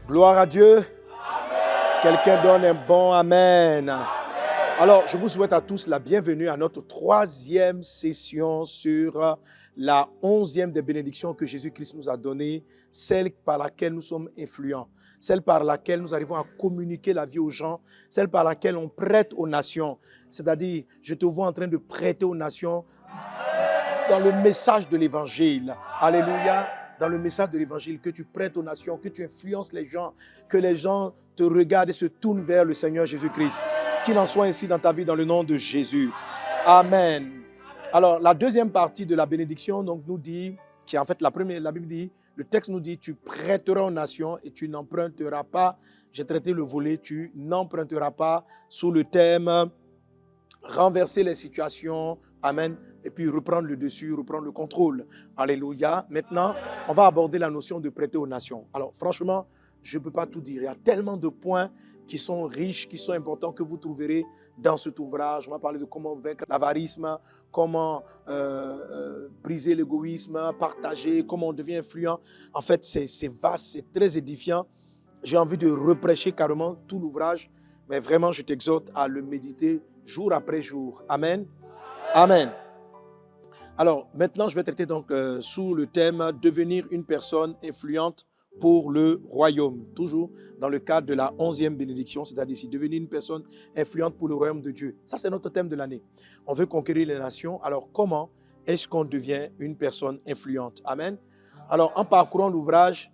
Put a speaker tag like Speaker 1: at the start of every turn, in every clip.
Speaker 1: Gloire à Dieu. Quelqu'un donne un bon Amen. Alors, je vous souhaite à tous la bienvenue à notre troisième session sur la 11e des bénédictions que Jésus-Christ nous a données, celle par laquelle nous sommes influents, celle par laquelle nous arrivons à communiquer la vie aux gens, celle par laquelle on prête aux nations. C'est-à-dire, je te vois en train de prêter aux nations dans le message de l'Évangile. Alléluia. Dans le message de l'Évangile, que tu prêtes aux nations, que tu influences les gens, que les gens te regardent et se tournent vers le Seigneur Jésus-Christ. Qu'il en soit ainsi dans ta vie, dans le nom de Jésus. Amen. Alors, la deuxième partie de la bénédiction donc, nous dit, qui est en fait la première, la Bible dit, le texte nous dit, tu prêteras aux nations et tu n'emprunteras pas. J'ai traité le volet, tu n'emprunteras pas sous le thème renverser les situations. Amen. Et puis reprendre le dessus, reprendre le contrôle. Alléluia. Maintenant, on va aborder la notion de prêter aux nations. Alors, franchement, je ne peux pas tout dire. Il y a tellement de points qui sont riches, qui sont importants, que vous trouverez dans cet ouvrage. On va parler de comment vaincre l'avarisme, comment briser l'égoïsme, partager, comment on devient influent. En fait, c'est vaste, c'est très édifiant. J'ai envie de reprêcher carrément tout l'ouvrage, mais vraiment, je t'exhorte à le méditer jour après jour. Amen. Amen. Alors, maintenant, je vais traiter donc sous le thème « Devenir une personne influente pour le royaume ». Toujours dans le cadre de la 11e bénédiction, c'est-à-dire ici, devenir une personne influente pour le royaume de Dieu. Ça, c'est notre thème de l'année. On veut conquérir les nations. Alors, comment est-ce qu'on devient une personne influente? Amen. Alors, en parcourant l'ouvrage,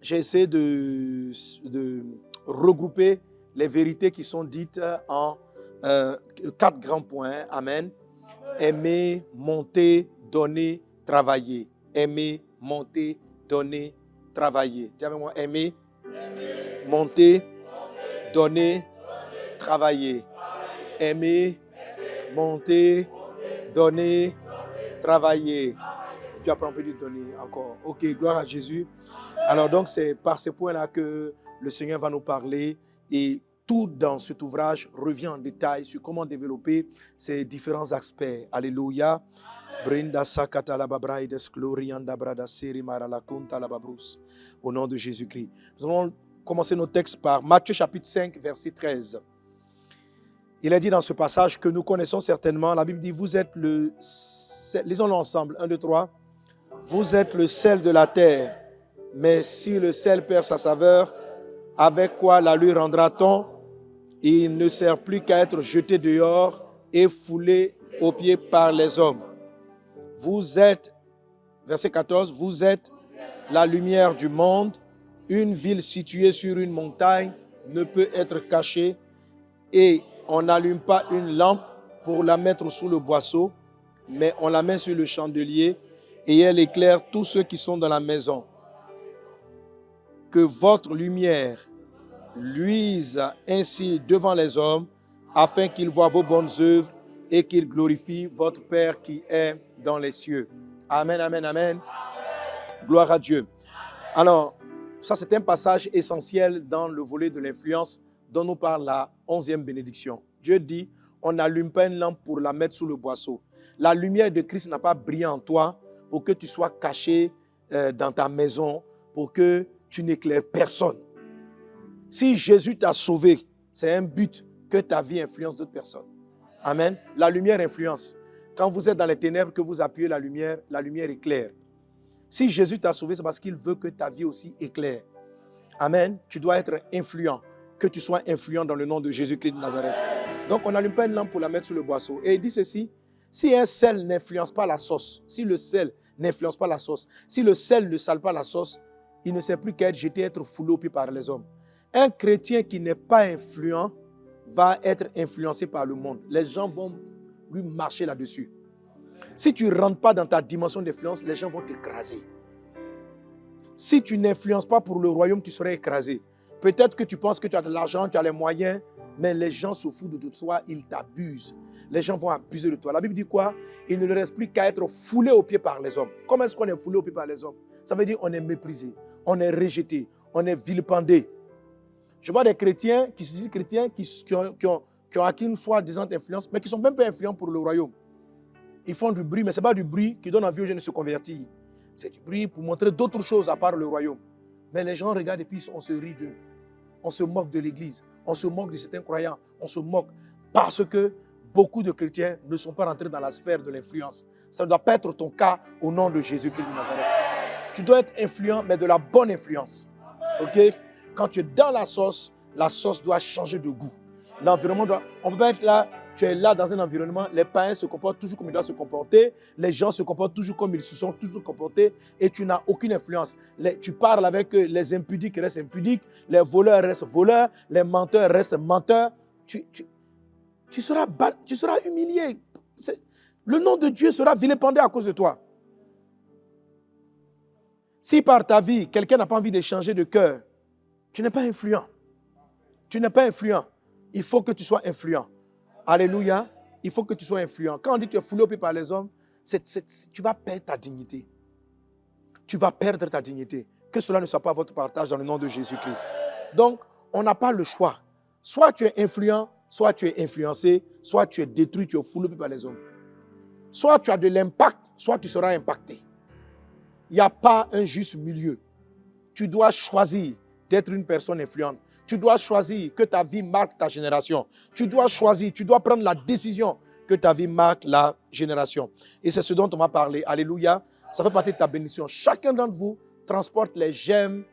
Speaker 1: j'ai essayé de regrouper les vérités qui sont dites en 4 grands points. Amen. Aimer, monter, donner, travailler. Aimer, monter, donner, travailler. Dis avec moi, aimer, monter, donner, travailler. Aimer, monter, donner, travailler. Tu apprends un peu de donner encore. Ok, gloire à Jésus. Alors donc, c'est par ces points-là que le Seigneur va nous parler et tout dans cet ouvrage revient en détail sur comment développer ces différents aspects. Alléluia. Au nom de Jésus-Christ. Nous allons commencer nos textes par Matthieu chapitre 5, verset 13. Il est dit dans ce passage que nous connaissons certainement. La Bible dit, vous êtes le... Lisons-le ensemble. 1, 2, 3. Vous êtes le sel de la terre. Mais si le sel perd sa saveur, avec quoi la lui rendra-t-on? Il ne sert plus qu'à être jeté dehors et foulé aux pieds par les hommes. Vous êtes, verset 14, vous êtes la lumière du monde. Une ville située sur une montagne ne peut être cachée et on n'allume pas une lampe pour la mettre sous le boisseau, mais on la met sur le chandelier et elle éclaire tous ceux qui sont dans la maison. Que votre lumière luise ainsi devant les hommes, afin qu'ils voient vos bonnes œuvres et qu'ils glorifient votre Père qui est dans les cieux. Amen, amen, amen. Gloire à Dieu. Alors, ça c'est un passage essentiel dans le volet de l'influence dont nous parle la 11e bénédiction. Dieu dit, on n'allume pas une lampe pour la mettre sous le boisseau. La lumière de Christ n'a pas brillé en toi pour que tu sois caché dans ta maison, pour que tu n'éclaires personne. Si Jésus t'a sauvé, c'est un but que ta vie influence d'autres personnes. Amen. La lumière influence. Quand vous êtes dans les ténèbres, que vous appuyez la lumière éclaire. Si Jésus t'a sauvé, c'est parce qu'il veut que ta vie aussi éclaire. Amen. Tu dois être influent. Que tu sois influent dans le nom de Jésus-Christ de Nazareth. Donc, on n'allume pas une lampe pour la mettre sous le boisseau. Et il dit ceci, si un sel n'influence pas la sauce, si le sel n'influence pas la sauce, si le sel ne sale pas la sauce, il ne sert plus qu'à être jeté, être foulé aux pieds par les hommes. Un chrétien qui n'est pas influent va être influencé par le monde. Les gens vont lui marcher là-dessus. Si tu ne rentres pas dans ta dimension d'influence, les gens vont t'écraser. Si tu n'influences pas pour le royaume, tu serais écrasé. Peut-être que tu penses que tu as de l'argent, tu as les moyens, mais les gens se foutent de toi, ils t'abusent. Les gens vont abuser de toi. La Bible dit quoi? Il ne leur reste plus qu'à être foulé aux pieds par les hommes. Comment est-ce qu'on est foulé aux pieds par les hommes? Ça veut dire qu'on est méprisé, on est rejeté, on est vilipendé. Je vois des chrétiens qui se disent chrétiens qui ont acquis une soi-disant influence, mais qui ne sont même pas influents pour le royaume. Ils font du bruit, mais ce n'est pas du bruit qui donne envie aux gens de se convertir. C'est du bruit pour montrer d'autres choses à part le royaume. Mais les gens regardent et puis on se rit d'eux. On se moque de l'Église. On se moque de certains croyants. On se moque parce que beaucoup de chrétiens ne sont pas rentrés dans la sphère de l'influence. Ça ne doit pas être ton cas au nom de Jésus-Christ de Nazareth. Tu dois être influent, mais de la bonne influence. Ok? Quand tu es dans la sauce doit changer de goût. L'environnement doit... On ne peut pas être là, tu es là dans un environnement, les païens se comportent toujours comme ils doivent se comporter, les gens se comportent toujours comme ils se sont toujours comportés et tu n'as aucune influence. Tu parles avec eux, les impudiques restent impudiques, les voleurs restent voleurs, les menteurs restent menteurs. Tu seras humilié. Le nom de Dieu sera vilipendé à cause de toi. Si par ta vie, quelqu'un n'a pas envie de changer de cœur, tu n'es pas influent. Tu n'es pas influent. Il faut que tu sois influent. Alléluia. Il faut que tu sois influent. Quand on dit que tu es foulé au pied par les hommes, tu vas perdre ta dignité. Tu vas perdre ta dignité. Que cela ne soit pas votre partage dans le nom de Jésus-Christ. Donc, on n'a pas le choix. Soit tu es influent, soit tu es influencé, soit tu es détruit, tu es foulé au pied par les hommes. Soit tu as de l'impact, soit tu seras impacté. Il n'y a pas un juste milieu. Tu dois choisir d'être une personne influente. Tu dois choisir que ta vie marque ta génération. Tu dois choisir, tu dois prendre la décision que ta vie marque la génération. Et c'est ce dont on va parler. Alléluia. Ça fait partie de ta bénédiction. Chacun d'entre vous transporte les germes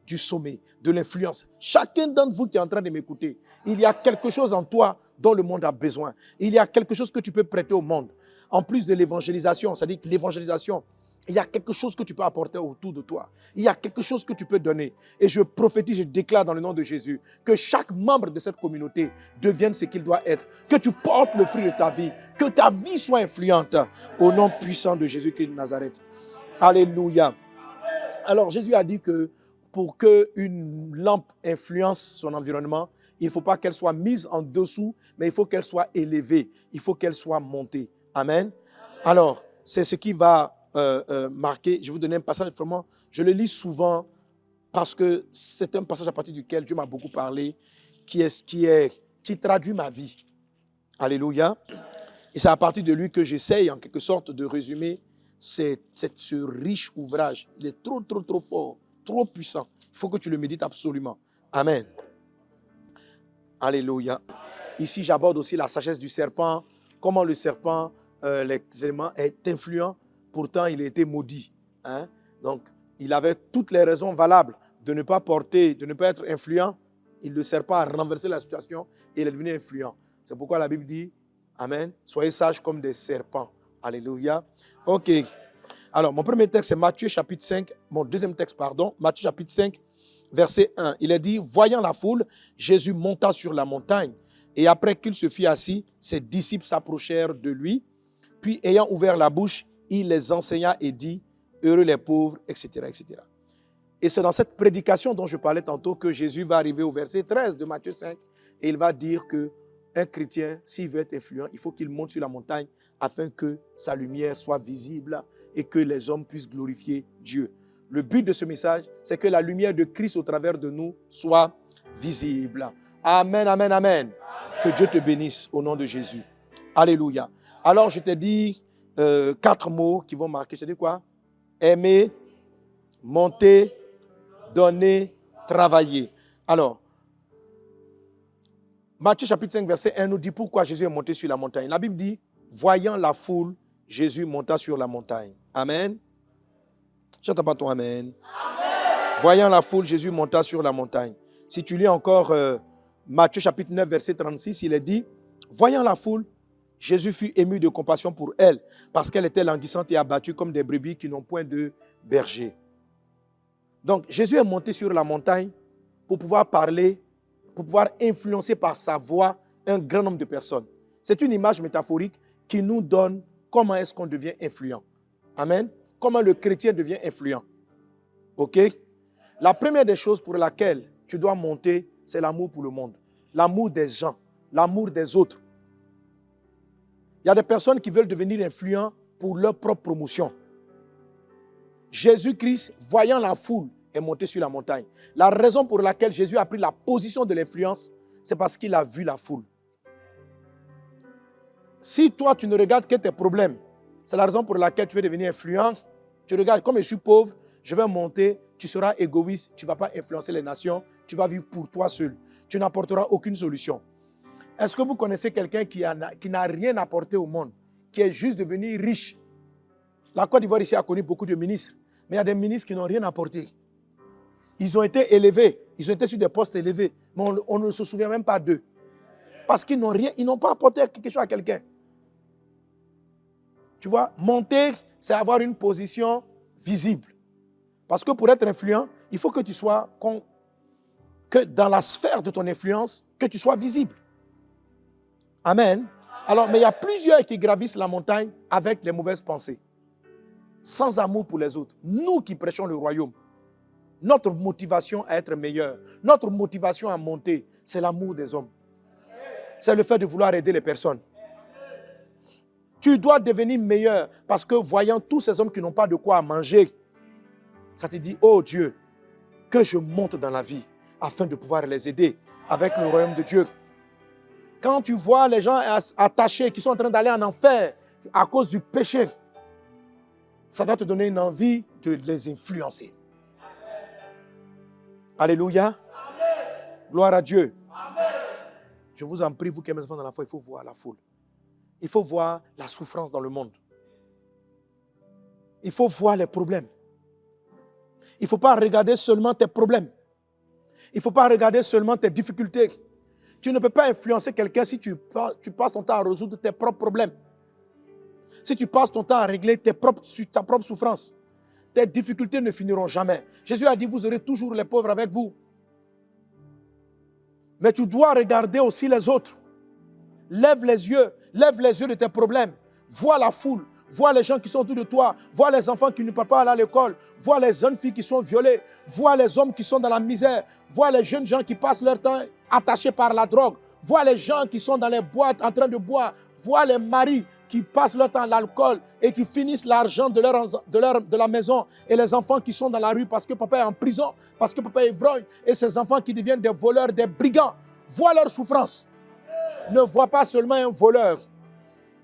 Speaker 1: du sommet, de l'influence. Chacun d'entre vous qui est en train de m'écouter, il y a quelque chose en toi dont le monde a besoin. Il y a quelque chose que tu peux prêter au monde. En plus de l'évangélisation, c'est-à-dire que l'évangélisation, il y a quelque chose que tu peux apporter autour de toi. Il y a quelque chose que tu peux donner. Et je prophétise, je déclare dans le nom de Jésus que chaque membre de cette communauté devienne ce qu'il doit être. Que tu portes le fruit de ta vie. Que ta vie soit influente au nom puissant de Jésus-Christ de Nazareth. Alléluia. Alors Jésus a dit que pour qu'une lampe influence son environnement, il ne faut pas qu'elle soit mise en dessous, mais il faut qu'elle soit élevée. Il faut qu'elle soit montée. Amen. Alors, c'est ce qui va marquer. Je vais vous donner un passage, vraiment, je le lis souvent parce que c'est un passage à partir duquel Dieu m'a beaucoup parlé, qui traduit ma vie. Alléluia. Et c'est à partir de lui que j'essaye en quelque sorte de résumer ce riche ouvrage. Il est trop, trop, trop fort, trop puissant. Il faut que tu le médites absolument. Amen. Alléluia. Ici, j'aborde aussi la sagesse du serpent, comment le serpent, les éléments, est influent. Pourtant, il a été maudit. Hein? Donc, il avait toutes les raisons valables de ne pas porter, de ne pas être influent. Le serpent a renversé la situation et il est devenu influent. C'est pourquoi la Bible dit, Amen, soyez sages comme des serpents. Alléluia. Ok. Alors, mon premier texte, c'est Matthieu chapitre 5. Mon deuxième texte, pardon, Matthieu chapitre 5, verset 1. Il est dit, voyant la foule, Jésus monta sur la montagne. Et après qu'il se fit assis, ses disciples s'approchèrent de lui. Puis, ayant ouvert la bouche, il les enseigna et dit, heureux les pauvres, etc., etc. Et c'est dans cette prédication dont je parlais tantôt que Jésus va arriver au verset 13 de Matthieu 5 et il va dire qu'un chrétien, s'il veut être influent, il faut qu'il monte sur la montagne afin que sa lumière soit visible et que les hommes puissent glorifier Dieu. Le but de ce message, c'est que la lumière de Christ au travers de nous soit visible. Amen, amen, amen. Que Dieu te bénisse au nom de Jésus. Alléluia. Alors, je t'ai dit 4 mots qui vont marquer. Je t'ai dit quoi? Aimer, monter, donner, travailler. Alors, Matthieu chapitre 5, verset 1 nous dit pourquoi Jésus est monté sur la montagne. La Bible dit, voyant la foule, Jésus monta sur la montagne. Amen. J'entends pas ton amen. Amen. Voyant la foule, Jésus monta sur la montagne. Si tu lis encore Matthieu chapitre 9, verset 36, il est dit, voyant la foule, Jésus fut ému de compassion pour elle, parce qu'elle était languissante et abattue comme des brebis qui n'ont point de berger. Donc, Jésus est monté sur la montagne pour pouvoir parler, pour pouvoir influencer par sa voix un grand nombre de personnes. C'est une image métaphorique qui nous donne comment est-ce qu'on devient influent. Amen. Comment le chrétien devient influent. OK? La première des choses pour laquelle tu dois monter, c'est l'amour pour le monde. L'amour des gens, l'amour des autres. Il y a des personnes qui veulent devenir influents pour leur propre promotion. Jésus-Christ, voyant la foule, est monté sur la montagne. La raison pour laquelle Jésus a pris la position de l'influence, c'est parce qu'il a vu la foule. Si toi, tu ne regardes que tes problèmes, c'est la raison pour laquelle tu veux devenir influent. Tu regardes, comme je suis pauvre, je vais monter, tu seras égoïste, tu ne vas pas influencer les nations, tu vas vivre pour toi seul. Tu n'apporteras aucune solution. Est-ce que vous connaissez quelqu'un qui n'a rien apporté au monde, qui est juste devenu riche? La Côte d'Ivoire ici a connu beaucoup de ministres, mais il y a des ministres qui n'ont rien apporté. Ils ont été élevés, ils ont été sur des postes élevés, mais on ne se souvient même pas d'eux. Parce qu'ils n'ont pas apporté quelque chose à quelqu'un. Tu vois, monter, c'est avoir une position visible. Parce que pour être influent, il faut que tu sois, que dans la sphère de ton influence, que tu sois visible. Amen. Alors, mais il y a plusieurs qui gravissent la montagne avec les mauvaises pensées. Sans amour pour les autres. Nous qui prêchons le royaume, notre motivation à être meilleur, notre motivation à monter, c'est l'amour des hommes. C'est le fait de vouloir aider les personnes. Tu dois devenir meilleur parce que voyant tous ces hommes qui n'ont pas de quoi manger, ça te dit, oh Dieu, que je monte dans la vie afin de pouvoir les aider avec le royaume de Dieu. Quand tu vois les gens attachés qui sont en train d'aller en enfer à cause du péché, ça doit te donner une envie de les influencer. Alléluia. Amen. Gloire à Dieu. Amen. Je vous en prie, vous qui êtes mes enfants dans la foi, il faut voir la foule. Il faut voir la souffrance dans le monde. Il faut voir les problèmes. Il ne faut pas regarder seulement tes problèmes. Il ne faut pas regarder seulement tes difficultés. Tu ne peux pas influencer quelqu'un si tu passes ton temps à résoudre tes propres problèmes. Si tu passes ton temps à régler ta propre souffrance, tes difficultés ne finiront jamais. Jésus a dit, vous aurez toujours les pauvres avec vous. Mais tu dois regarder aussi les autres. Lève les yeux de tes problèmes. Vois la foule, vois les gens qui sont autour de toi, vois les enfants qui ne peuvent pas aller à l'école, vois les jeunes filles qui sont violées, vois les hommes qui sont dans la misère, vois les jeunes gens qui passent leur temps attachés par la drogue, vois les gens qui sont dans les boîtes en train de boire, vois les maris qui passent leur temps à l'alcool et qui finissent l'argent de la maison, et les enfants qui sont dans la rue parce que papa est en prison, parce que papa est ivrogne, et ces enfants qui deviennent des voleurs, des brigands. Vois leur souffrance. Ne vois pas seulement un voleur.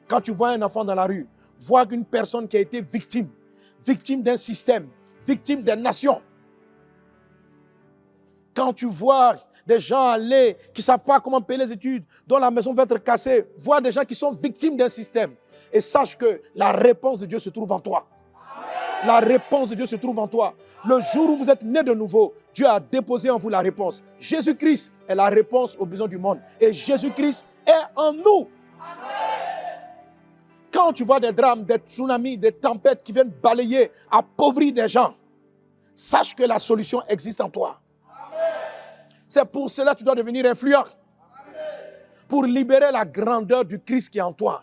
Speaker 1: Quand tu vois un enfant dans la rue, vois une personne qui a été victime d'un système, victime des nations. Quand tu vois des gens aller, qui ne savent pas comment payer les études, dont la maison va être cassée, vois des gens qui sont victimes d'un système. Et sache que la réponse de Dieu se trouve en toi. Amen. La réponse de Dieu se trouve en toi. Le jour où vous êtes né de nouveau, Dieu a déposé en vous la réponse. Jésus-Christ est la réponse aux besoins du monde. Et Jésus-Christ est en nous. Amen. Quand tu vois des drames, des tsunamis, des tempêtes qui viennent balayer, appauvrir des gens, sache que la solution existe en toi. C'est pour cela que tu dois devenir influent. Pour libérer la grandeur du Christ qui est en toi.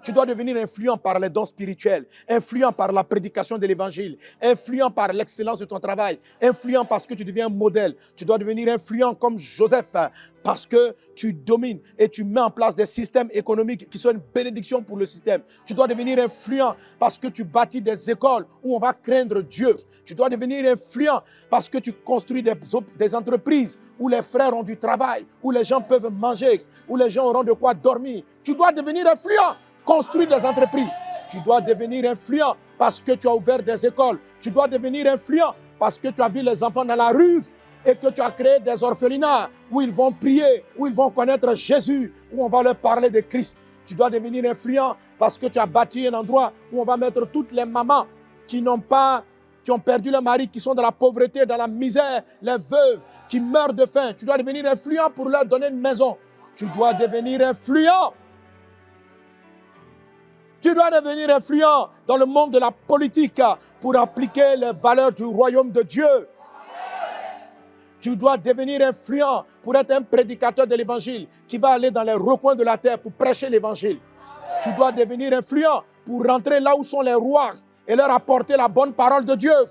Speaker 1: Tu dois devenir influent par les dons spirituels, influent par la prédication de l'évangile, influent par l'excellence de ton travail, influent parce que tu deviens un modèle. Tu dois devenir influent comme Joseph parce que tu domines et tu mets en place des systèmes économiques qui sont une bénédiction pour le système. Tu dois devenir influent parce que tu bâtis des écoles où on va craindre Dieu. Tu dois devenir influent parce que tu construis des entreprises où les frères ont du travail, où les gens peuvent manger, où les gens auront de quoi dormir. Tu dois devenir influent. Construire des entreprises. Tu dois devenir influent parce que tu as ouvert des écoles. Tu dois devenir influent parce que tu as vu les enfants dans la rue et que tu as créé des orphelinats où ils vont prier, où ils vont connaître Jésus, où on va leur parler de Christ. Tu dois devenir influent parce que tu as bâti un endroit où on va mettre toutes les mamans qui ont perdu leur mari, qui sont dans la pauvreté, dans la misère, les veuves qui meurent de faim. Tu dois devenir influent pour leur donner une maison. Tu dois devenir influent. Tu dois devenir influent dans le monde de la politique pour appliquer les valeurs du royaume de Dieu. Amen. Tu dois devenir influent pour être un prédicateur de l'évangile qui va aller dans les recoins de la terre pour prêcher l'évangile. Amen. Tu dois devenir influent pour rentrer là où sont les rois et leur apporter la bonne parole de Dieu. Amen.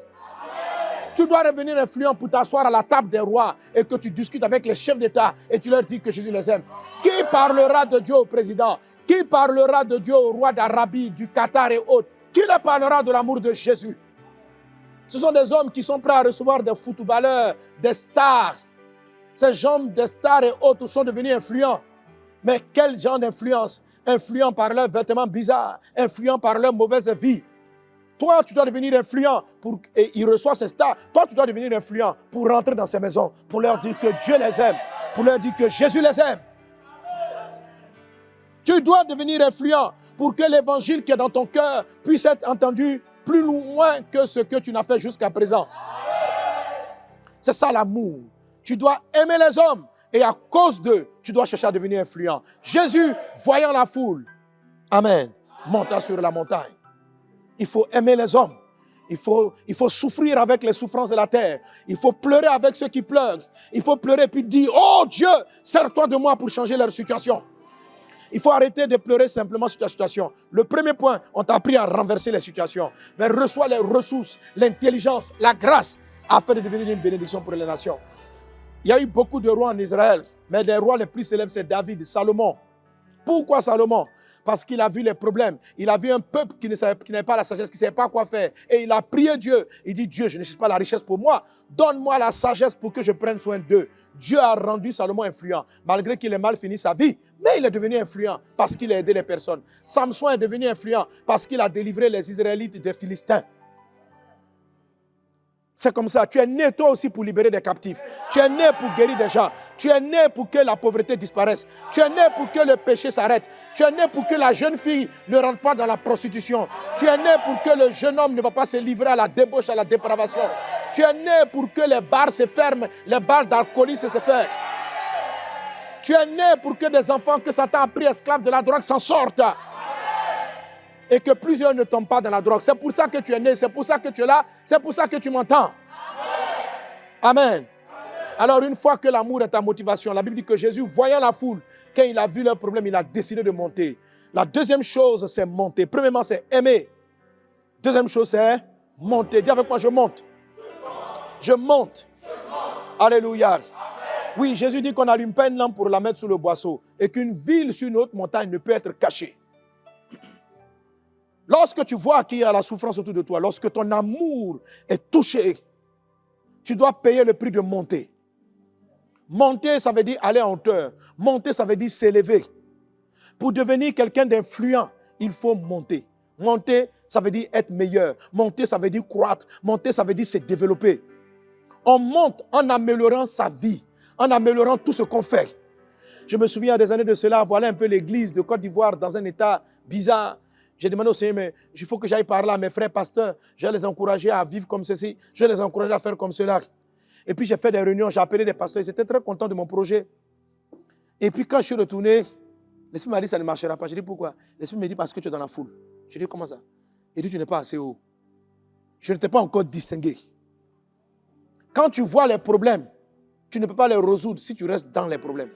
Speaker 1: Tu dois devenir influent pour t'asseoir à la table des rois et que tu discutes avec les chefs d'État et tu leur dis que Jésus les aime. Qui parlera de Dieu au président? Qui parlera de Dieu au roi d'Arabie, du Qatar et autres? Qui leur parlera de l'amour de Jésus? Ce sont des hommes qui sont prêts à recevoir des footballeurs, des stars. Ces gens, des stars et autres, sont devenus influents. Mais quel genre d'influence? Influents par leurs vêtements bizarres, influents par leur mauvaise vie. Toi, tu dois devenir influent et il reçoit ses stars. Toi, tu dois devenir influent pour rentrer dans ces maisons, pour leur dire que Dieu les aime, pour leur dire que Jésus les aime. Tu dois devenir influent pour que l'évangile qui est dans ton cœur puisse être entendu plus loin que ce que tu n'as fait jusqu'à présent. C'est ça l'amour. Tu dois aimer les hommes et à cause d'eux, tu dois chercher à devenir influent. Jésus, voyant la foule, Amen, monta sur la montagne. Il faut aimer les hommes. Il faut souffrir avec les souffrances de la terre. Il faut pleurer avec ceux qui pleurent. Il faut pleurer puis dire, oh Dieu, sers-toi de moi pour changer leur situation. Il faut arrêter de pleurer simplement sur ta situation. Le premier point, on t'a appris à renverser les situations. Mais reçois les ressources, l'intelligence, la grâce, afin de devenir une bénédiction pour les nations. Il y a eu beaucoup de rois en Israël, mais les rois les plus célèbres, c'est David, Salomon. Pourquoi Salomon? Parce qu'il a vu les problèmes. Il a vu un peuple qui n'avait pas la sagesse, qui ne savait pas quoi faire. Et il a prié Dieu. Il dit, Dieu, je ne cherche pas la richesse pour moi. Donne-moi la sagesse pour que je prenne soin d'eux. Dieu a rendu Salomon influent, malgré qu'il ait mal fini sa vie. Mais il est devenu influent parce qu'il a aidé les personnes. Samson est devenu influent parce qu'il a délivré les Israélites des Philistins. C'est comme ça. Tu es né toi aussi pour libérer des captifs. Tu es né pour guérir des gens. Tu es né pour que la pauvreté disparaisse. Tu es né pour que le péché s'arrête. Tu es né pour que la jeune fille ne rentre pas dans la prostitution. Tu es né pour que le jeune homme ne va pas se livrer à la débauche, à la dépravation. Tu es né pour que les bars se ferment, les bars d'alcoolisme se ferment. Tu es né pour que des enfants que Satan a pris esclaves de la drogue s'en sortent. Et que plusieurs ne tombent pas dans la drogue. C'est pour ça que tu es né, c'est pour ça que tu es là, c'est pour ça que tu m'entends. Amen. Alors une fois que l'amour est ta motivation, la Bible dit que Jésus, voyant la foule, quand il a vu leur problème, il a décidé de monter. La deuxième chose, c'est monter. Premièrement, c'est aimer. Deuxième chose, c'est monter. Dis avec moi, je monte. Je monte. Alléluia. Oui, Jésus dit qu'on n'allume pas une lampe pour la mettre sous le boisseau et qu'une ville sur une haute montagne ne peut être cachée. Lorsque tu vois qu'il y a la souffrance autour de toi, lorsque ton amour est touché, tu dois payer le prix de monter. Monter, ça veut dire aller en hauteur. Monter, ça veut dire s'élever. Pour devenir quelqu'un d'influent, il faut monter. Monter, ça veut dire être meilleur. Monter, ça veut dire croître. Monter, ça veut dire se développer. On monte en améliorant sa vie, en améliorant tout ce qu'on fait. Je me souviens des années de cela, voilà un peu l'église de Côte d'Ivoire dans un état bizarre. J'ai demandé au Seigneur, mais il faut que j'aille parler à mes frères pasteurs. Je vais les encourager à vivre comme ceci. Je vais les encourager à faire comme cela. Et puis j'ai fait des réunions, j'ai appelé des pasteurs. Ils étaient très contents de mon projet. Et puis quand je suis retourné, l'Esprit m'a dit ça ne marchera pas. Je dis pourquoi? L'Esprit me dit parce que tu es dans la foule. Je dis comment ça? Il dit tu n'es pas assez haut. Je ne t'ai pas encore distingué. Quand tu vois les problèmes, tu ne peux pas les résoudre si tu restes dans les problèmes.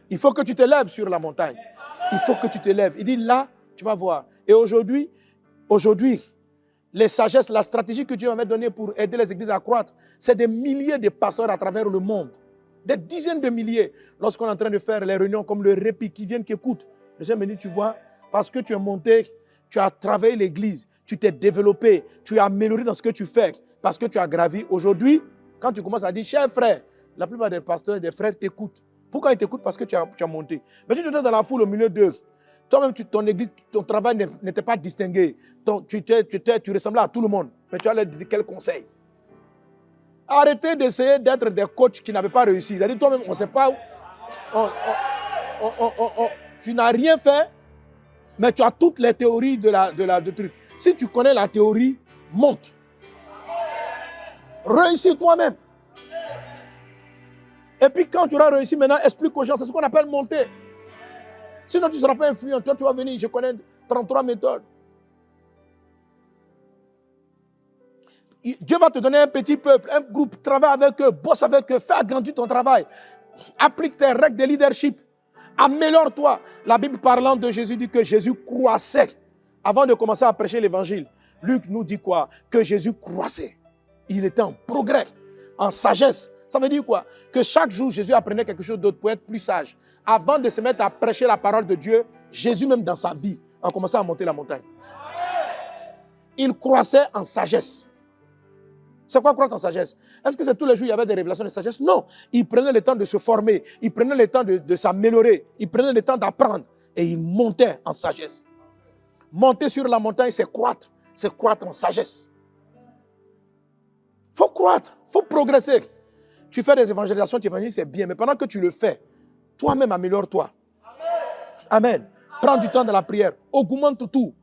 Speaker 1: Il faut que tu te lèves sur la montagne. Il faut que tu te lèves. Il dit là, tu vas voir. Et aujourd'hui, les sagesses, la stratégie que Dieu m'avait donnée pour aider les églises à croître, c'est des milliers de pasteurs à travers le monde. Des dizaines de milliers. Lorsqu'on est en train de faire les réunions comme le répit, qui viennent, qui écoutent. Le Seigneur me dit, tu vois, parce que tu es monté, tu as travaillé l'église, tu t'es développé, tu as amélioré dans ce que tu fais, parce que tu as gravi. Aujourd'hui, quand tu commences à dire, cher frère, la plupart des pasteurs, des frères t'écoutent. Pourquoi ils t'écoutent? Parce que tu as monté. Mais si tu étais dans la foule au milieu d'eux, toi-même, ton église, ton travail n'était pas distingué. Tu ressemblais à tout le monde. Mais tu as l'air de quel conseil? Arrêtez d'essayer d'être des coachs qui n'avaient pas réussi. C'est-à-dire, toi-même, on ne sait pas où. Tu n'as rien fait, mais tu as toutes les théories de truc. Si tu connais la théorie, monte. Réussis toi-même. Et puis quand tu auras réussi, maintenant, explique aux gens. C'est ce qu'on appelle monter. Sinon, tu ne seras pas influent. Toi, tu vas venir. Je connais 33 méthodes. Dieu va te donner un petit peuple, un groupe. Travaille avec eux, bosse avec eux, fais agrandir ton travail. Applique tes règles de leadership. Améliore-toi. La Bible parlant de Jésus dit que Jésus croissait. Avant de commencer à prêcher l'évangile, Luc nous dit quoi? Que Jésus croissait. Il était en progrès, en sagesse. Ça veut dire quoi? Que chaque jour, Jésus apprenait quelque chose d'autre pour être plus sage. Avant de se mettre à prêcher la parole de Dieu, Jésus même dans sa vie a commencé à monter la montagne. Il croissait en sagesse. C'est quoi croître en sagesse? Est-ce que c'est tous les jours il y avait des révélations de sagesse? Non. Il prenait le temps de se former. Il prenait le temps de s'améliorer. Il prenait le temps d'apprendre. Et il montait en sagesse. Monter sur la montagne, c'est croître. c'est croître en sagesse. Il faut croître, il faut progresser. Tu fais des évangélisations, tu évangélises, c'est bien, mais pendant que tu le fais, toi-même améliore-toi. Amen. Prends du temps dans la prière, augmente tout.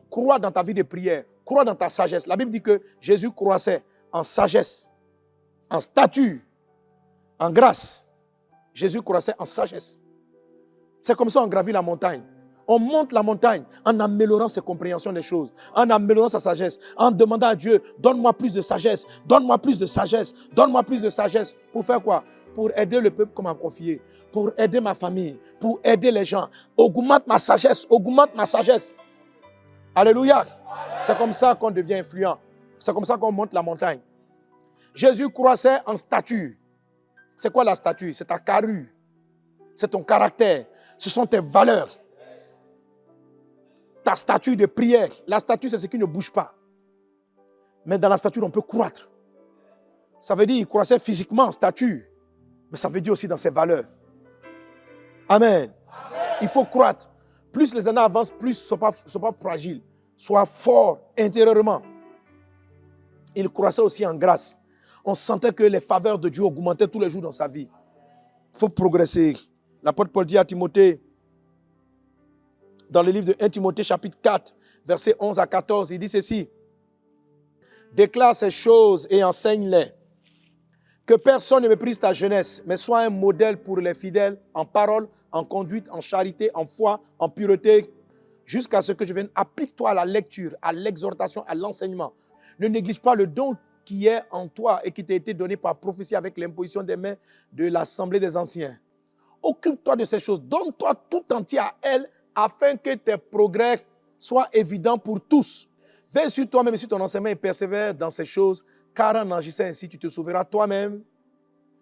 Speaker 1: Crois dans ta vie de prière, crois dans ta sagesse. La Bible dit que Jésus croissait en sagesse, en stature, en grâce. Jésus croissait en sagesse. C'est comme ça qu'on gravit la montagne. On monte la montagne en améliorant ses compréhensions des choses, en améliorant sa sagesse, en demandant à Dieu, donne-moi plus de sagesse, donne-moi plus de sagesse, donne-moi plus de sagesse. Pour faire quoi? Pour aider le peuple qu'on m'a confié, pour aider ma famille, pour aider les gens. Augmente ma sagesse, augmente ma sagesse. Alléluia. C'est comme ça qu'on devient influent. C'est comme ça qu'on monte la montagne. Jésus croissait en stature. C'est quoi la stature? C'est ta carrure. C'est ton caractère. Ce sont tes valeurs. Ta stature de prière. La stature, c'est ce qui ne bouge pas. Mais dans la stature, on peut croître. Ça veut dire qu'il croissait physiquement en stature. Mais ça veut dire aussi dans ses valeurs. Amen. Il faut croître. Plus les années avancent, plus ils ne sont pas fragiles. Sois fort intérieurement. Il croissait aussi en grâce. On sentait que les faveurs de Dieu augmentaient tous les jours dans sa vie. Il faut progresser. L'apôtre Paul dit à Timothée, dans le livre de 1 Timothée chapitre 4, versets 11 à 14, il dit ceci. Déclare ces choses et enseigne-les. Que personne ne méprise ta jeunesse, mais sois un modèle pour les fidèles en parole, en conduite, en charité, en foi, en pureté, jusqu'à ce que je vienne. Applique-toi à la lecture, à l'exhortation, à l'enseignement. Ne néglige pas le don qui est en toi et qui t'a été donné par prophétie avec l'imposition des mains de l'Assemblée des anciens. Occupe-toi de ces choses. Donne-toi tout entier à elle afin que tes progrès soient évidents pour tous. Veille sur toi-même et sur ton enseignement et persévère dans ces choses, car en agissant ainsi, tu te sauveras toi-même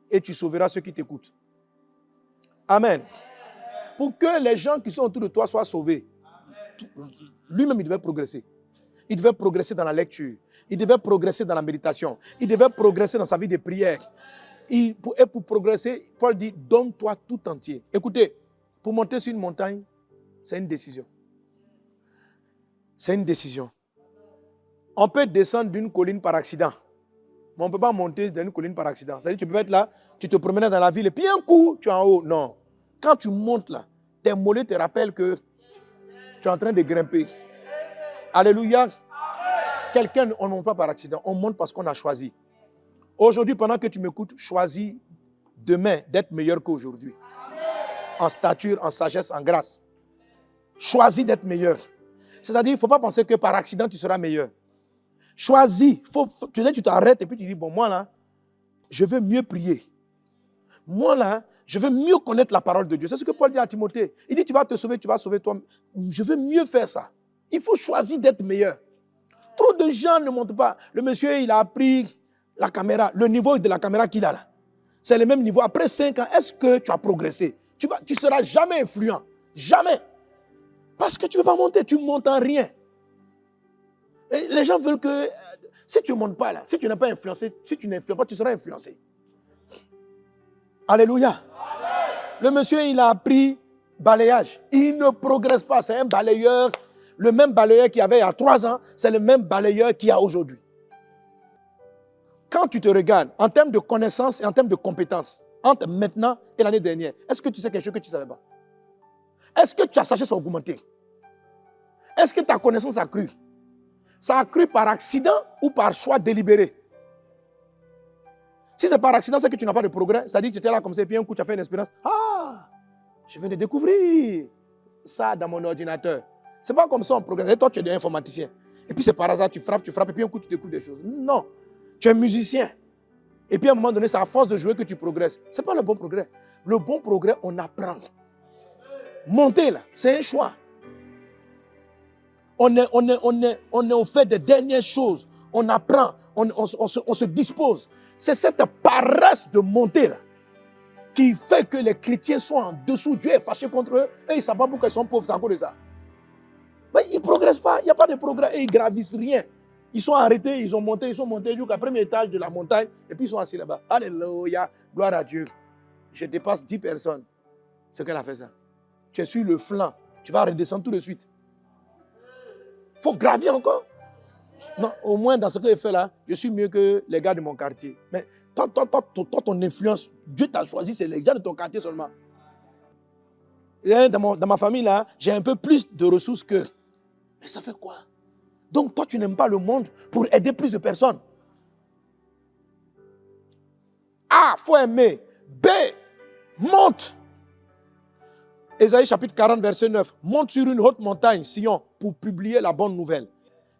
Speaker 1: et tu sauveras ceux qui t'écoutent. Amen. Pour que les gens qui sont autour de toi soient sauvés, lui-même, il devait progresser. Il devait progresser dans la lecture. Il devait progresser dans la méditation. Il devait progresser dans sa vie de prière. Et pour progresser, Paul dit, donne-toi tout entier. Écoutez, pour monter sur une montagne, c'est une décision. C'est une décision. On peut descendre d'une colline par accident. Mais on ne peut pas monter d'une colline par accident. C'est-à-dire que tu peux être là, tu te promenais dans la ville et puis un coup, tu es en haut. Non. Quand tu montes là, tes mollets te rappellent que tu es en train de grimper. Alléluia. Quelqu'un, on ne monte pas par accident. On monte parce qu'on a choisi. Aujourd'hui, pendant que tu m'écoutes, choisis demain d'être meilleur qu'aujourd'hui. En stature, en sagesse, en grâce. Choisis d'être meilleur. C'est-à-dire, il ne faut pas penser que par accident, tu seras meilleur. Choisis. Tu t'arrêtes et puis tu dis, bon, moi là, je veux mieux prier. Moi là, je veux mieux connaître la parole de Dieu. C'est ce que Paul dit à Timothée. Il dit, tu vas te sauver, tu vas sauver toi. Je veux mieux faire ça. Il faut choisir d'être meilleur. Trop de gens ne montent pas. Le monsieur, il a appris la caméra, le niveau de la caméra qu'il a là. C'est le même niveau. Après 5 ans, est-ce que tu as progressé? Tu ne seras jamais influent. Jamais. Parce que tu ne veux pas monter, tu ne montes en rien. Et les gens veulent que, si tu ne montes pas là, si tu n'es pas influencé, si tu n'influences pas, tu seras influencé. Alléluia. Amen. Le monsieur, il a appris balayage. Il ne progresse pas. C'est un balayeur. Le même balayeur qu'il y avait il y a 3 ans, c'est le même balayeur qu'il y a aujourd'hui. Quand tu te regardes, en termes de connaissances et en termes de compétences, entre maintenant et l'année dernière, est-ce que tu sais quelque chose que tu ne savais pas? Est-ce que ta sagesse a augmenté? Est-ce que ta connaissance a cru? Ça a cru par accident ou par choix délibéré? Si c'est par accident, c'est que tu n'as pas de progrès. C'est-à-dire que tu étais là comme ça et puis un coup, tu as fait une expérience. Ah, je viens de découvrir ça dans mon ordinateur. Ce n'est pas comme ça on progresse. Et toi, tu es un informaticien. Et puis c'est par hasard, tu frappes, et puis un coup, tu découvres des choses. Non. Tu es musicien. Et puis à un moment donné, c'est à force de jouer que tu progresses. Ce n'est pas le bon progrès. Le bon progrès, on apprend. Monter là, c'est un choix. On est au fait des dernières choses. On apprend, on se dispose. C'est cette paresse de monter là qui fait que les chrétiens sont en dessous. Dieu est fâché contre eux et ils ne savent pas pourquoi ils sont pauvres, c'est à cause de ça. Mais ils ne progressent pas, il n'y a pas de progrès et ils ne gravissent rien. Ils sont arrêtés, ils sont montés jusqu'au premier étage de la montagne et puis ils sont assis là-bas. Alléluia, gloire à Dieu. Je dépasse 10 personnes. C'est qu'elle a fait ça. Tu es sur le flanc, tu vas redescendre tout de suite. Il faut gravir encore. Non, au moins dans ce que je fais là, je suis mieux que les gars de mon quartier. Mais toi, ton influence, Dieu t'a choisi, c'est les gens de ton quartier seulement. Et dans ma famille là, j'ai un peu plus de ressources qu'eux. Mais ça fait quoi? Donc toi, tu n'aimes pas le monde pour aider plus de personnes. A, il faut aimer. B, monte. Ésaïe chapitre 40, verset 9. Monte sur une haute montagne, Sion, pour publier la bonne nouvelle.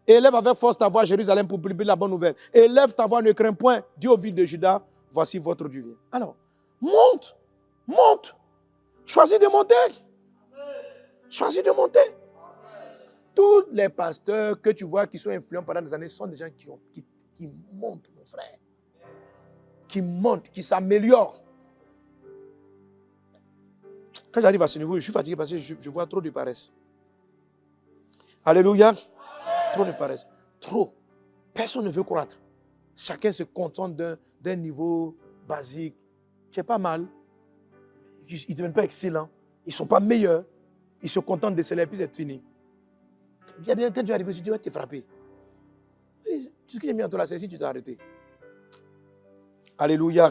Speaker 1: Élève avec force ta voix, Jérusalem, pour publier la bonne nouvelle. Élève ta voix, ne crains point. Dis aux villes de Juda, voici votre Dieu vient. Alors, monte, monte. Choisis de monter. Choisis de monter. Tous les pasteurs que tu vois qui sont influents pendant des années sont des gens qui montent, mon frère. Qui montent, qui s'améliorent. Quand j'arrive à ce niveau, je suis fatigué parce que je vois trop de paresse. Alléluia. Trop de paresse. Trop. Personne ne veut croître. Chacun se contente d'un niveau basique. C'est pas mal. Ils ne deviennent pas excellents. Ils ne sont pas meilleurs. Ils se contentent de cela et puis c'est fini. Quand tu arrives, tu dis, ouais, tu es frappé. Tout ce que j'ai mis en toi là, c'est si tu t'es arrêté. Alléluia.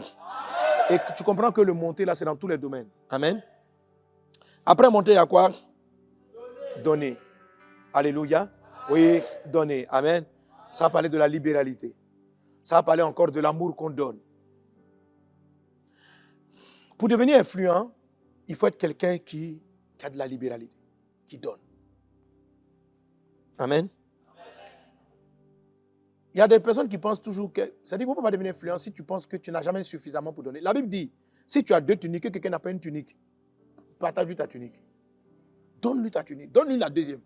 Speaker 1: Et tu comprends que le monter là, c'est dans tous les domaines. Amen. Après monter, il y a quoi? Donner. Alléluia. Oui, donner. Amen. Ça va parler de la libéralité. Ça va parler encore de l'amour qu'on donne. Pour devenir influent, il faut être quelqu'un qui a de la libéralité, qui donne. Amen. Il y a des personnes qui pensent toujours que... C'est-à-dire qu'on ne peut pas devenir influent si tu penses que tu n'as jamais suffisamment pour donner. La Bible dit, si tu as 2 tuniques et quelqu'un n'a pas une tunique, partage-lui ta tunique. Donne-lui ta tunique. Donne-lui la deuxième.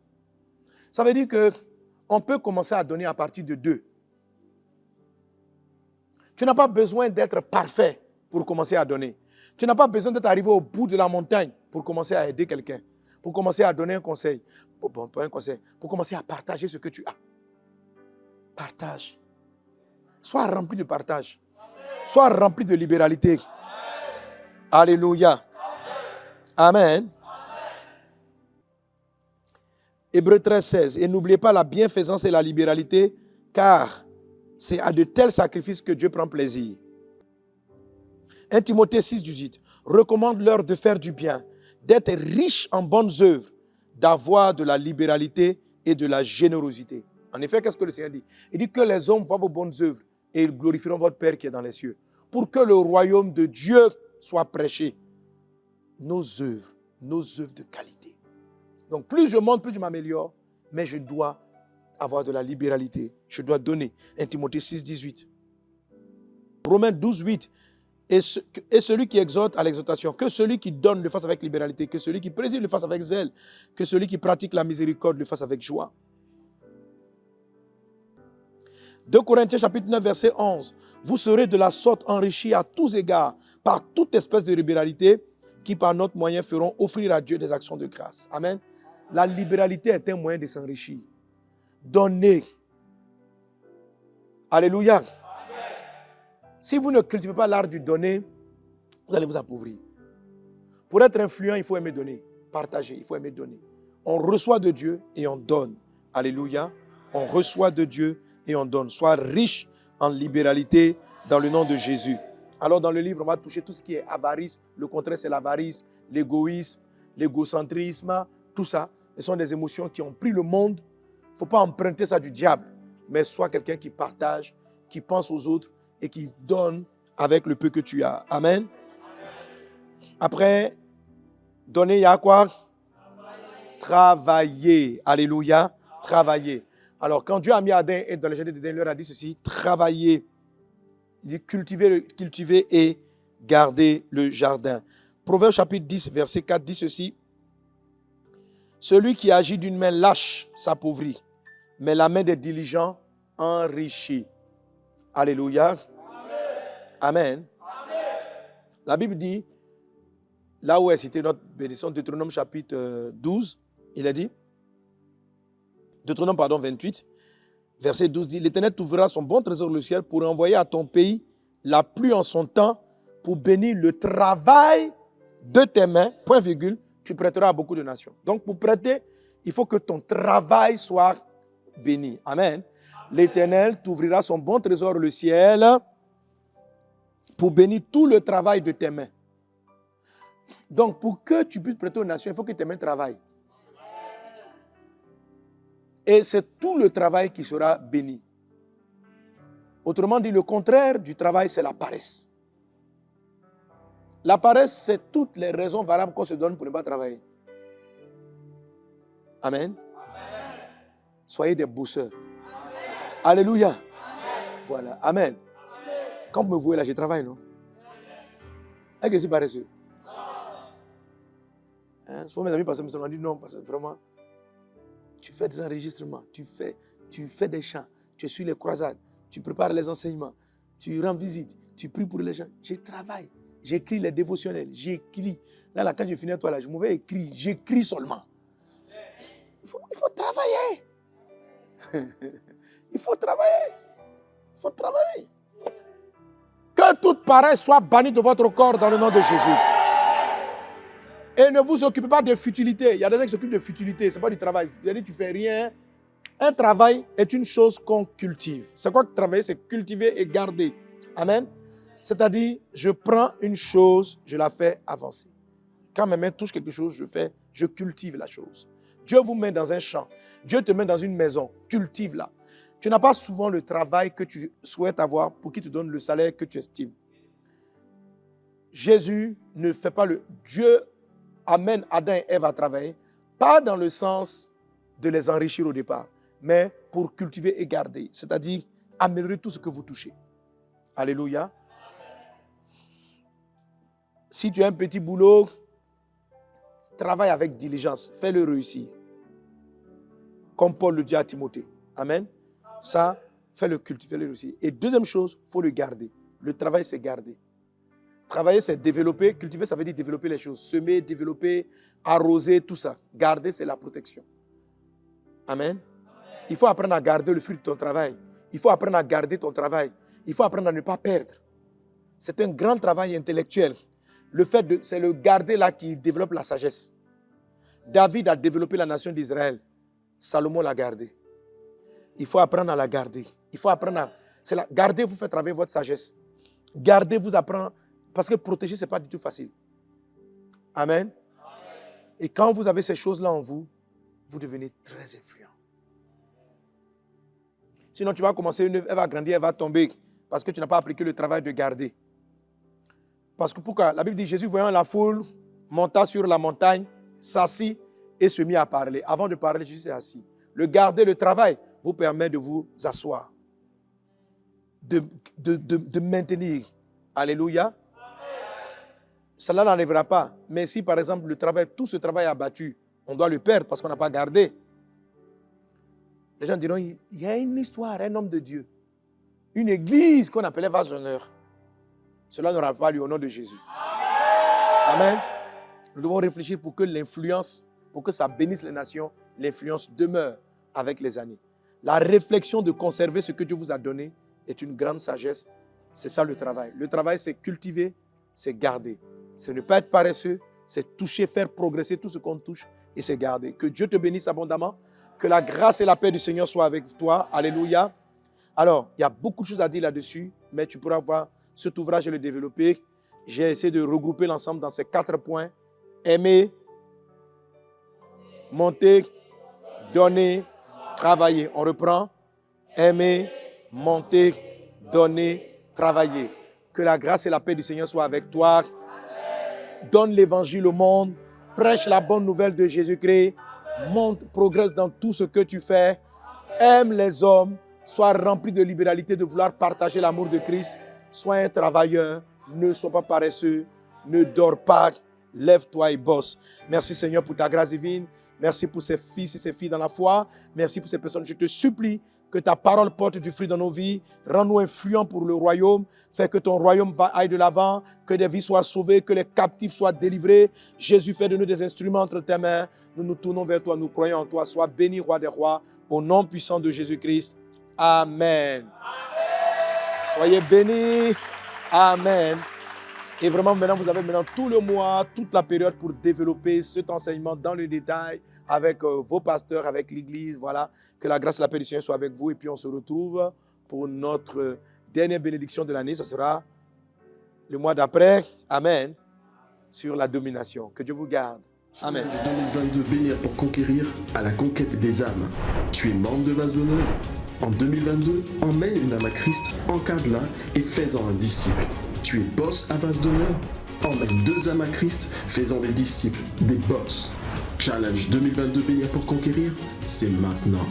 Speaker 1: Ça veut dire qu'on peut commencer à donner à partir de 2. Tu n'as pas besoin d'être parfait pour commencer à donner. Tu n'as pas besoin d'être arrivé au bout de la montagne pour commencer à aider quelqu'un, pour commencer à donner un conseil. Bon, pas un conseil, pour commencer à partager ce que tu as. Partage. Sois rempli de partage. Sois rempli de libéralité. Alléluia. Amen. Hébreux 13, 16. Et n'oubliez pas la bienfaisance et la libéralité, car c'est à de tels sacrifices que Dieu prend plaisir. 1 Timothée 6, 18. Recommande-leur de faire du bien, d'être riches en bonnes œuvres, d'avoir de la libéralité et de la générosité. En effet, qu'est-ce que le Seigneur dit? Il dit que les hommes voient vos bonnes œuvres et ils glorifieront votre Père qui est dans les cieux. Pour que le royaume de Dieu soit prêché. Nos œuvres de qualité. Donc plus je monte, plus je m'améliore, mais je dois avoir de la libéralité. Je dois donner. 1 Timothée 6, 18. Romains 12, 8. Et celui qui exhorte à l'exhortation, que celui qui donne le fasse avec libéralité, que celui qui préside le fasse avec zèle, que celui qui pratique la miséricorde le fasse avec joie. 2 Corinthiens chapitre 9, verset 11. Vous serez de la sorte enrichis à tous égards par toute espèce de libéralité qui par notre moyen feront offrir à Dieu des actions de grâce. Amen. La libéralité est un moyen de s'enrichir. Donner. Alléluia. Amen. Si vous ne cultivez pas l'art du donner, vous allez vous appauvrir. Pour être influent, il faut aimer donner. Partager, il faut aimer donner. On reçoit de Dieu et on donne. Alléluia. On reçoit de Dieu et on donne. Sois riche en libéralité dans le nom de Jésus. Alors dans le livre, on va toucher tout ce qui est avarice. Le contraire, c'est l'avarice, l'égoïsme, l'égocentrisme, tout ça. Ce sont des émotions qui ont pris le monde. Il ne faut pas emprunter ça du diable. Mais sois quelqu'un qui partage, qui pense aux autres et qui donne avec le peu que tu as. Amen. Après, donner, il y a quoi? Travailler. Alléluia. Travailler. Alors, quand Dieu a mis Adam et dans le jardin d'Éden, il leur a dit ceci, travailler. Il dit cultiver et garder le jardin. Proverbe chapitre 10, verset 4 dit ceci. Celui qui agit d'une main lâche s'appauvrit, mais la main des diligents enrichit. Alléluia. Amen. Amen. La Bible dit, là où est cité notre bénédiction, Deutéronome chapitre 12, il a dit, Deutéronome 28, verset 12 dit, l'Éternel t'ouvrira son bon trésor le ciel pour envoyer à ton pays la pluie en son temps, pour bénir le travail de tes mains, point virgule, tu prêteras à beaucoup de nations. Donc pour prêter, il faut que ton travail soit béni. Amen. L'Éternel t'ouvrira son bon trésor, le ciel, pour bénir tout le travail de tes mains. Donc, pour que tu puisses prêter aux nations, il faut que tes mains travaillent. Et c'est tout le travail qui sera béni. Autrement dit, le contraire du travail, c'est la paresse. La paresse, c'est toutes les raisons valables qu'on se donne pour ne pas travailler. Amen. Soyez des bosseurs. Alléluia. Amen. Voilà. Amen. Quand vous me voyez là, je travaille, non? Est-ce que c'est paresseux? Hein? Souvent mes amis passent me dit non, parce que vraiment, tu fais des enregistrements, tu fais des chants, tu suis les croisades, tu prépares les enseignements, tu rends visite, tu pries pour les gens. Je travaille, j'écris les dévotionnels, j'écris. Là, quand je finis toi là, je m'en vais écrire, j'écris seulement. Il faut travailler. Il faut travailler. Il faut travailler. Que toute paresse soit bannie de votre corps dans le nom de Jésus. Et ne vous occupez pas de futilité. Il y a des gens qui s'occupent de futilité. Ce n'est pas du travail. C'est-à-dire que tu ne fais rien. Un travail est une chose qu'on cultive. C'est quoi que travailler? C'est cultiver et garder. Amen. C'est-à-dire, je prends une chose, je la fais avancer. Quand mes mains touchent quelque chose, je cultive la chose. Dieu vous met dans un champ. Dieu te met dans une maison. Cultive-la. Tu n'as pas souvent le travail que tu souhaites avoir pour qu'il te donne le salaire que tu estimes. Jésus ne fait pas le... Dieu amène Adam et Ève à travailler, pas dans le sens de les enrichir au départ, mais pour cultiver et garder, c'est-à-dire améliorer tout ce que vous touchez. Alléluia. Si tu as un petit boulot, travaille avec diligence, fais-le réussir. Comme Paul le dit à Timothée. Amen. Ça, fais-le cultiver, fais-le réussir. Et deuxième chose, il faut le garder. Le travail, c'est garder. Travailler, c'est développer. Cultiver, ça veut dire développer les choses. Semer, développer, arroser, tout ça. Garder, c'est la protection. Amen. Il faut apprendre à garder le fruit de ton travail. Il faut apprendre à garder ton travail. Il faut apprendre à ne pas perdre. C'est un grand travail intellectuel. C'est le garder là qui développe la sagesse. David a développé la nation d'Israël. Salomon l'a gardé. Il faut apprendre à la garder. Il faut apprendre à... Garder vous fait travailler votre sagesse. Garder vous apprend... Parce que protéger, ce n'est pas du tout facile. Amen. Et quand vous avez ces choses-là en vous, vous devenez très influent. Sinon, tu vas commencer, elle va grandir, elle va tomber. Parce que tu n'as pas appliqué le travail de garder. Parce que pourquoi? La Bible dit, Jésus, voyant la foule, monta sur la montagne, s'assit et se mit à parler. Avant de parler, Jésus s'est assis. Le garder, le travail, vous permet de vous asseoir. De maintenir. Alléluia. Cela n'enlèvera pas. Mais si, par exemple, le travail, tout ce travail abattu, on doit le perdre parce qu'on n'a pas gardé. Les gens diront, il y a une histoire, un homme de Dieu. Une église qu'on appelait Vasonneur. Cela n'aura pas lieu au nom de Jésus. Amen. Nous devons réfléchir pour que l'influence, pour que ça bénisse les nations, l'influence demeure avec les années. La réflexion de conserver ce que Dieu vous a donné est une grande sagesse. C'est ça le travail. Le travail, c'est cultiver, c'est garder. C'est ne pas être paresseux, c'est toucher, faire progresser tout ce qu'on touche et c'est garder. Que Dieu te bénisse abondamment. Que la grâce et la paix du Seigneur soient avec toi. Alléluia. Alors, il y a beaucoup de choses à dire là-dessus, mais tu pourras voir cet ouvrage et le développer. J'ai essayé de regrouper l'ensemble dans ces 4 points. Aimer, monter, donner, travailler. On reprend. Aimer, monter, donner, travailler. Que la grâce et la paix du Seigneur soient avec toi. Donne l'évangile au monde. Prêche la bonne nouvelle de Jésus-Christ. Monte, progresse dans tout ce que tu fais. Aime les hommes. Sois rempli de libéralité de vouloir partager l'amour de Christ. Sois un travailleur. Ne sois pas paresseux. Ne dors pas. Lève-toi et bosse. Merci Seigneur pour ta grâce divine. Merci pour ces fils et ces filles dans la foi. Merci pour ces personnes. Je te supplie que ta parole porte du fruit dans nos vies. Rends-nous influents pour le royaume. Fais que ton royaume aille de l'avant. Que des vies soient sauvées. Que les captifs soient délivrés. Jésus, fais de nous des instruments entre tes mains. Nous nous tournons vers toi. Nous croyons en toi. Sois béni, roi des rois. Au nom puissant de Jésus-Christ. Amen. Amen. Soyez bénis. Amen. Et vraiment, maintenant, vous avez maintenant tout le mois, toute la période pour développer cet enseignement dans le détail avec vos pasteurs, avec l'Église. Voilà, que la grâce et la paix du Seigneur soient avec vous. Et puis, on se retrouve pour notre dernière bénédiction de l'année. Ce sera le mois d'après. Amen. Sur la domination. Que Dieu vous garde. Amen.
Speaker 2: 2022 bénir pour conquérir à la conquête des âmes. Tu es membre de Vase d'honneur. En 2022, emmène une âme à Christ, encadre-la et fais-en un disciple. Tu es boss à Vase d'honneur. Emmène 2 âmes à Christ, fais-en des disciples, des boss. Challenge 2022 bénir pour conquérir, c'est maintenant.